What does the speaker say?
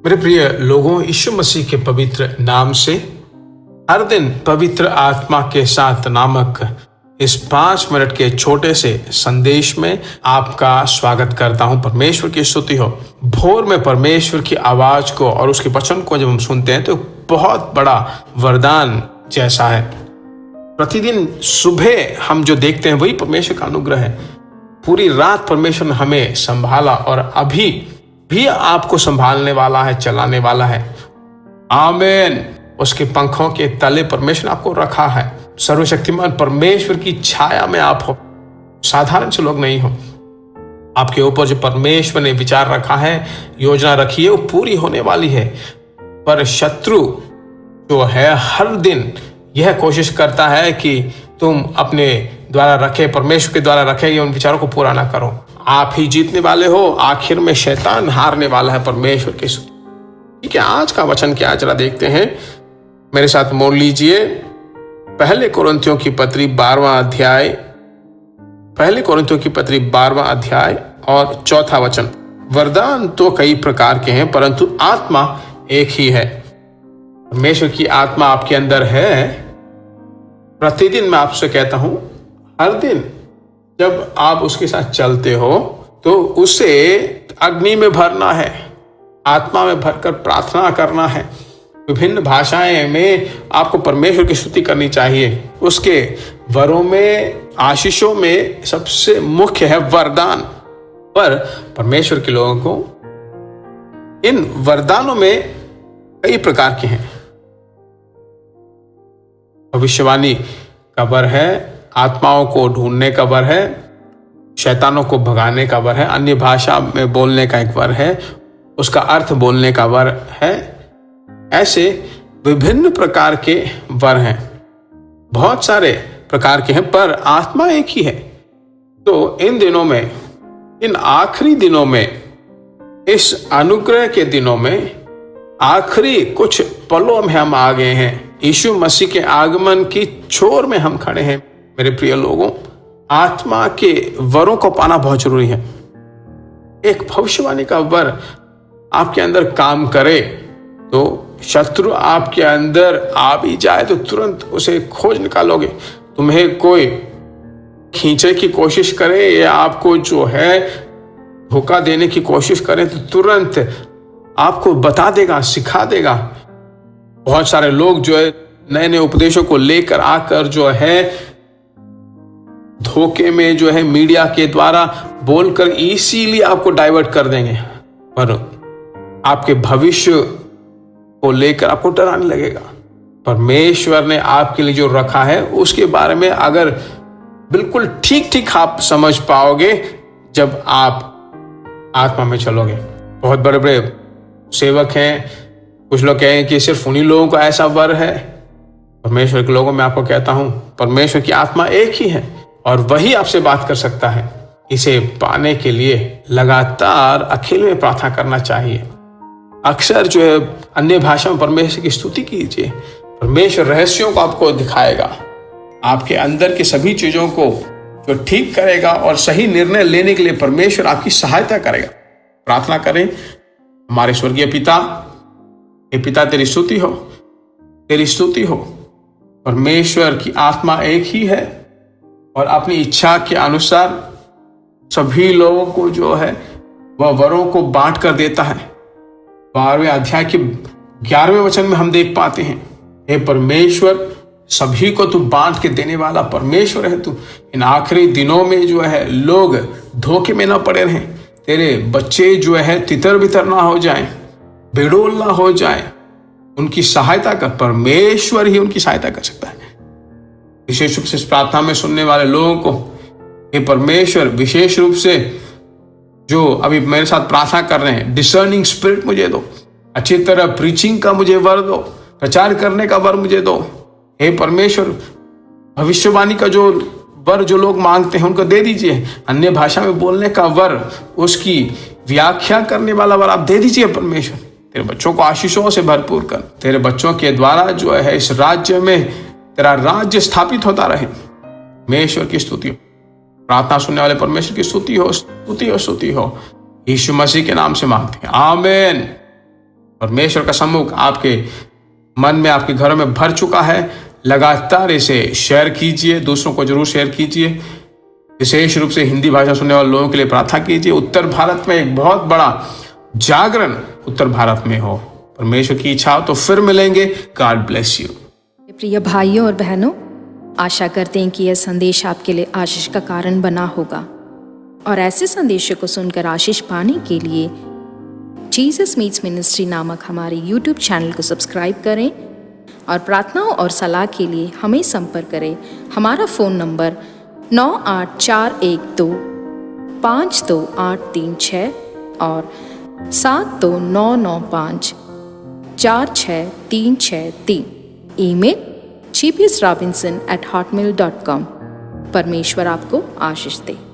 मेरे प्रिय लोगों, यीशु मसीह के पवित्र नाम से हर दिन पवित्र आत्मा के साथ नामक इस 5 मिनट के छोटे से संदेश में आपका स्वागत करता हूं। परमेश्वर की स्तुति हो। भोर में परमेश्वर की आवाज को और उसके वचन को जब हम सुनते हैं तो बहुत बड़ा वरदान जैसा है। प्रतिदिन सुबह हम जो देखते हैं वही परमेश्वर का अनुग्रह है। पूरी रात परमेश्वर ने हमें संभाला और अभी भी आपको संभालने वाला है, चलाने वाला है। आमीन। उसके पंखों के तले परमेश्वर ने आपको रखा है। सर्वशक्तिमान परमेश्वर की छाया में आप हो, साधारण से लोग नहीं हो। आपके ऊपर जो परमेश्वर ने विचार रखा है, योजना रखी है, वो पूरी होने वाली है। पर शत्रु जो है हर दिन यह कोशिश करता है कि तुम अपने द्वारा रखे, परमेश्वर के द्वारा रखे उन विचारों को पूरा ना करो। आप ही जीतने वाले हो, आखिर में शैतान हारने वाला है। परमेश्वर के ठीक है। आज का वचन क्या, जरा देखते हैं। मेरे साथ मोड़ लीजिए पहले कोरिन्थियों की पत्री 12वां अध्याय, पहले कोरिन्थियों की पत्री 12वां अध्याय और 4था वचन। वरदान तो कई प्रकार के हैं परंतु आत्मा एक ही है। परमेश्वर की आत्मा आपके अंदर है। प्रतिदिन मैं आपसे कहता हूं, हर दिन जब आप उसके साथ चलते हो तो उसे अग्नि में भरना है, आत्मा में भरकर प्रार्थना करना है। विभिन्न भाषाएं में आपको परमेश्वर की स्तुति करनी चाहिए। उसके वरों में, आशीषों में सबसे मुख्य है वरदान। पर परमेश्वर के लोगों को इन वरदानों में कई प्रकार के हैं। भविष्यवाणी का वर है, आत्माओं को ढूंढने का वर है, शैतानों को भगाने का वर है, अन्य भाषा में बोलने का एक वर है, उसका अर्थ बोलने का वर है। ऐसे विभिन्न प्रकार के वर हैं, बहुत सारे प्रकार के हैं, पर आत्मा एक ही है। तो इन दिनों में, इन आखिरी दिनों में, इस अनुग्रह के दिनों में, आखिरी कुछ पलों में हम आ गए हैं। यीशु मसीह के आगमन की छोर में हम खड़े हैं। मेरे प्रिय लोगों, आत्मा के वरों को पाना बहुत जरूरी है। एक भविष्यवाणी का वर आपके अंदर काम करे तो शत्रु आपके अंदर आ भी जाए तो तुरंत उसे खोज निकालोगे। तुम्हें कोई खींचे की कोशिश करे या आपको जो है धोखा देने की कोशिश करे तो तुरंत आपको बता देगा, सिखा देगा। बहुत सारे लोग जो है नए नए उपदेशों को लेकर आकर जो है धोखे में जो है मीडिया के द्वारा बोलकर इसीलिए आपको डाइवर्ट कर देंगे, पर आपके भविष्य को लेकर आपको डराने लगेगा। परमेश्वर ने आपके लिए जो रखा है उसके बारे में अगर बिल्कुल ठीक ठीक आप समझ पाओगे जब आप आत्मा में चलोगे। बहुत बड़े बड़े सेवक हैं, कुछ लोग कहें कि सिर्फ उन्हीं लोगों को ऐसा वर है। परमेश्वर के लोगों में आपको कहता हूं, परमेश्वर की आत्मा एक ही है और वही आपसे बात कर सकता है। इसे पाने के लिए लगातार अकेले में प्रार्थना करना चाहिए। अक्सर जो है अन्य भाषा में परमेश्वर की स्तुति कीजिए। परमेश्वर रहस्यों को आपको दिखाएगा, आपके अंदर की सभी चीजों को जो ठीक करेगा और सही निर्णय लेने के लिए परमेश्वर आपकी सहायता करेगा। प्रार्थना करें। हमारे स्वर्गीय पिता, हे पिता, तेरी स्तुति हो, तेरी स्तुति हो। परमेश्वर की आत्मा एक ही है और अपनी इच्छा के अनुसार सभी लोगों को जो है वह वरों को बांट कर देता है। 12वें अध्याय के 11वें वचन में हम देख पाते हैं, हे परमेश्वर, सभी को तू बांट के देने वाला परमेश्वर है तू। इन आखिरी दिनों में जो है लोग धोखे में ना पड़े रहें। तेरे बच्चे जो है तितर बितर ना हो जाएं, बेडोल ना हो जाएं। उनकी सहायता कर, परमेश्वर ही उनकी सहायता कर सकता है। विशेष रूप से इस प्रार्थना में सुनने वाले लोगों को हे परमेश्वर, विशेष रूप से जो अभी मेरे साथ प्रार्थना कर रहे हैं, डिसर्निंग स्पिरिट मुझे दो, अच्छी तरह प्रीचिंग का मुझे वर दो, प्रचार करने का वर मुझे दो। हे परमेश्वर, भविष्यवाणी का जो वर जो लोग मांगते हैं उनको दे दीजिए। अन्य भाषा में बोलने का वर, उसकी व्याख्या करने वाला वर आप दे दीजिए। परमेश्वर, तेरे बच्चों को आशीषों से भरपूर कर। तेरे बच्चों के द्वारा जो है इस राज्य में तेरा राज्य स्थापित होता रहे। परमेश्वर की स्तुति हो। प्रार्थना सुनने वाले परमेश्वर की स्तुति हो, स्तुति हो, स्तुति हो। यीशु मसीह के नाम से मांगते हैं, आमीन। परमेश्वर का सम्मुख आपके मन में, आपके घरों में भर चुका है। लगातार इसे शेयर कीजिए, दूसरों को जरूर शेयर कीजिए। विशेष रूप से हिंदी भाषा सुनने वाले लोगों के लिए प्रार्थना कीजिए। उत्तर भारत में एक बहुत बड़ा जागरण उत्तर भारत में हो। परमेश्वर की इच्छा हो तो फिर मिलेंगे। God bless you. प्रिय भाइयों और बहनों, आशा करते हैं कि यह संदेश आपके लिए आशीष का कारण बना होगा, और ऐसे संदेशों को सुनकर आशीष पाने के लिए जीसस मीट्स मिनिस्ट्री नामक हमारे YouTube चैनल को सब्सक्राइब करें, और प्रार्थनाओं और सलाह के लिए हमें संपर्क करें। हमारा फ़ोन नंबर 9841252836 और 7299546363। Email gpsrobinson@hotmail.com। परमेश्वर आपको आशीष दे।